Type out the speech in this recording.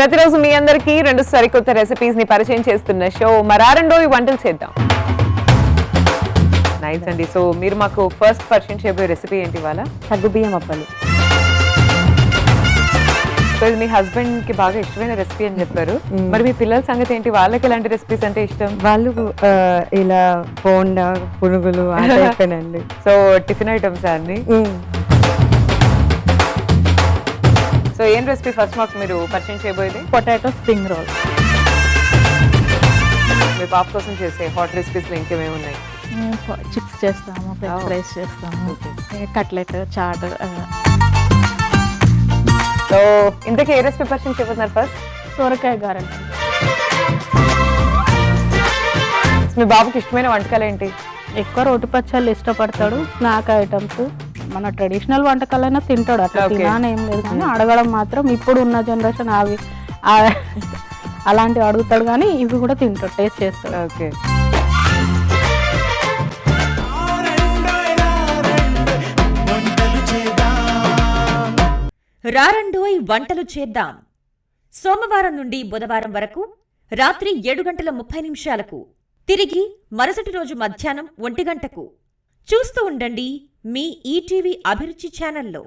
ప్రతిరోజు మీ అందరికి 2 సరికొత్త రెసిపీస్ ని పరిచయం చేస్తున్న షో మరారండోయి వంటలు చేద్దాం. నైస్ అండి. సో మీరు మాకు ఫస్ట్ పరిచయం చేయబోయే రెసిపీ ఏంటి ఇవాళ? సగ్గుబియ్యం అప్పలు. సో ఇది మీ హస్బెండ్ కి బాగా ఇష్టమైన రెసిపీ అని చెప్పారు. మరి మీ పిల్లల సంగతి ఏంటి? వాళ్ళకి ఎలాంటి రెసిపీస్ అంటే ఇష్టం? వాళ్ళు ఇలా బోండా పునుగులు అయిపోయినండి. సో టిఫిన్ ఐటమ్స్ అన్ని. సో ఏం రెసిపీ ఫస్ట్ మాకు మీరు పరిచయం చేయబోయేది? Potato spring roll. మీ పాప కోసం చేసే హాట్ రెసిపీస్ లో ఇంకేమేమి ఉన్నాయి? చిప్స్ చేస్తాము, ఫ్రెంచ్ ఫ్రైస్ చేస్తాము, కట్లెట్, చాట్. సో ఇంతకీ ఏ రెసిపీ పరిచయం చేయబోతున్నారు ఫస్ట్? సొరకాయ గారెలు. మీ బాబుకి ఇష్టమైన వంటకాలు ఏంటి? ఎక్కువ రోటి పచ్చళ్ళు ఇష్టపడతాడు. స్నాక్ ఐటమ్స్ మన ట్రెడిషనల్ వంటకాలైనా తింటాడు, అట్లా తినాలని ఏం లేదు. కానీ అడగడం మాత్రం ఇప్పుడు ఉన్న జనరేషన్ అవి అలాంటివి అడుగుతాడు, కానీ ఇవి కూడా తింటాడు, టేస్ట్ చేస్తాడు. ఓకే. రారండోయ్ వంటలు చేద్దాం. సోమవారం నుండి బుధవారం వరకు రాత్రి 7:30 తిరిగి మరుసటి రోజు మధ్యాహ్నం 1 గంటకు చూస్తూ ఉండండి మీ ఈటీవీ అభిరుచి ఛానల్లో.